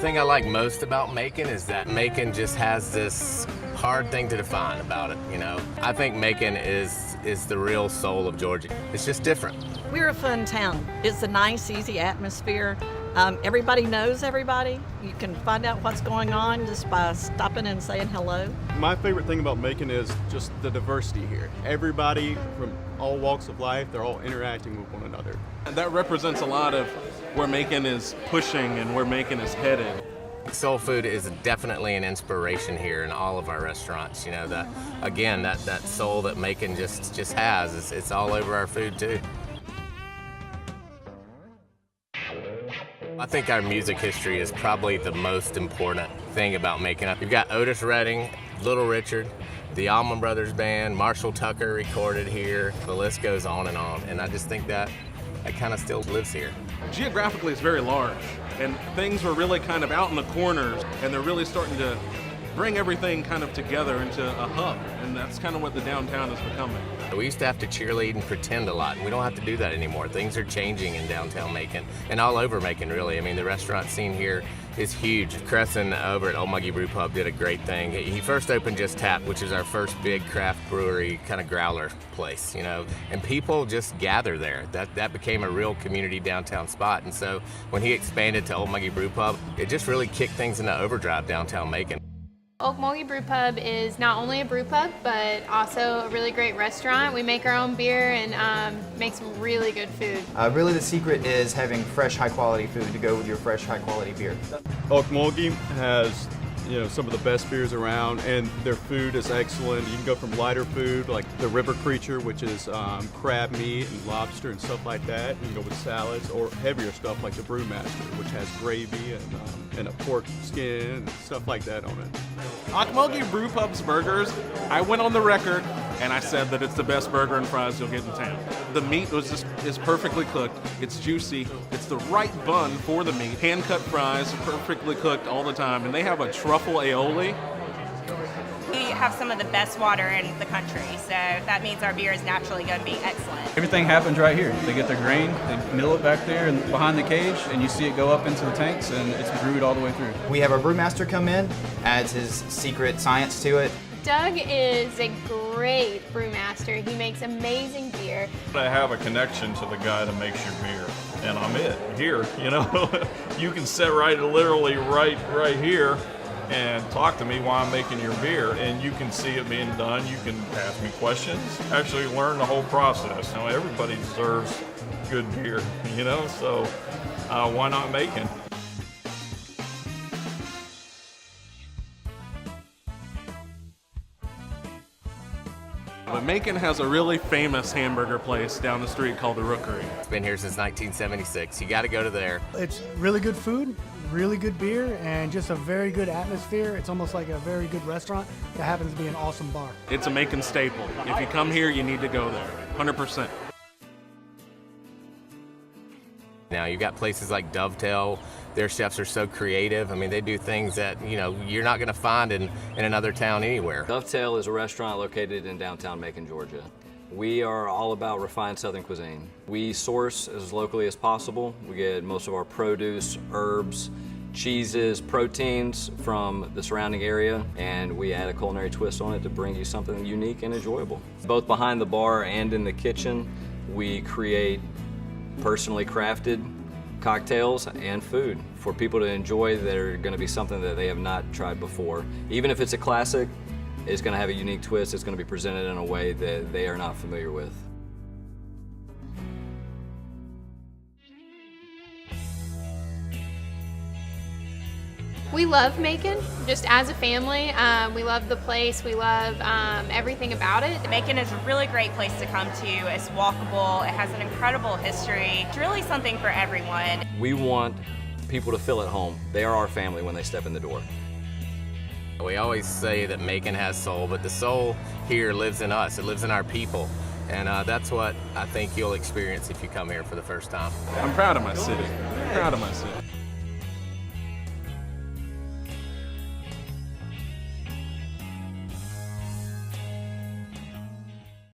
thing I like most about Macon is that Macon just has this hard thing to define about it, you know. I think Macon is the real soul of Georgia. It's just different. We're a fun town. It's a nice, easy atmosphere. Everybody knows everybody. You can find out what's going on just by stopping and saying hello. My favorite thing about Macon is just the diversity here. Everybody from all walks of life, they're all interacting with one another. And that represents a lot of where Macon is pushing and where Macon is headed. Soul food is definitely an inspiration here in all of our restaurants. You know, that soul that Macon just has, it's all over our food too. I think our music history is probably the most important thing about Macon. You've got Otis Redding, Little Richard, the Allman Brothers Band, Marshall Tucker recorded here. The list goes on, and I just think that kind of still lives here. Geographically, it's very large, and things were really kind of out in the corners, and they're really starting to bring everything kind of together into a hub, and that's kind of what the downtown is becoming. We used to have to cheerlead and pretend a lot, and we don't have to do that anymore. Things are changing in downtown Macon, and all over Macon, really. I mean, the restaurant scene here is huge. Crescent over at Ocmulgee Brewpub did a great thing. He first opened Just Tap, which is our first big craft brewery kind of growler place, you know, and people just gather there. That became a real community downtown spot, and so when he expanded to Ocmulgee Brewpub, it just really kicked things into overdrive downtown Macon. Ocmulgee Brewpub is not only a brew pub, but also a really great restaurant. We make our own beer and make some really good food. Really the secret is having fresh, high-quality food to go with your fresh, high-quality beer. Ocmulgee has, you know, some of the best beers around, and their food is excellent. You can go from lighter food like the River Creature, which is crab meat and lobster and stuff like that. You can go with salads, or heavier stuff like the Brewmaster, which has gravy and a pork skin and stuff like that on it. Ocmulgee Brewpubs Burgers, I went on the record and I said that it's the best burger and fries you'll get in town. The meat is perfectly cooked, it's juicy, it's the right bun for the meat, hand-cut fries, perfectly cooked all the time, and they have a truffle aioli. We have some of the best water in the country, so that means our beer is naturally going to be excellent. Everything happens right here. They get their grain, they mill it back there and behind the cage, and you see it go up into the tanks, and it's brewed all the way through. We have our brewmaster come in, adds his secret science to it. Doug is a great brewmaster. He makes amazing beer. I have a connection to the guy that makes your beer, and I'm it here, you know. You can sit literally right here and talk to me while I'm making your beer, and you can see it being done. You can ask me questions, actually learn the whole process. Now, everybody deserves good beer, you know, so why not Macon? But Macon has a really famous hamburger place down the street called the Rookery. It's been here since 1976. You got to go to there. It's really good food, really good beer, and just a very good atmosphere. It's almost like a very good restaurant that happens to be an awesome bar. It's a Macon staple. If you come here, you need to go there, 100%. Now, you've got places like Dovetail. Their chefs are so creative. I mean, they do things that, you know, you're not going to find in another town anywhere. Dovetail is a restaurant located in downtown Macon, Georgia. We are all about refined Southern cuisine. We source as locally as possible. We get most of our produce, herbs, cheeses, proteins from the surrounding area, and we add a culinary twist on it to bring you something unique and enjoyable. Both behind the bar and in the kitchen, we create personally crafted cocktails and food for people to enjoy that are going to be something that they have not tried before. Even if it's a classic, it's going to have a unique twist. It's going to be presented in a way that they are not familiar with. We love Macon, just as a family. We love the place. We love everything about it. Macon is a really great place to come to. It's walkable. It has an incredible history. It's really something for everyone. We want people to feel at home. They are our family when they step in the door. We always say that Macon has soul, but the soul here lives in us. It lives in our people. And that's what I think you'll experience if you come here for the first time. I'm proud of my city. I'm proud of my city.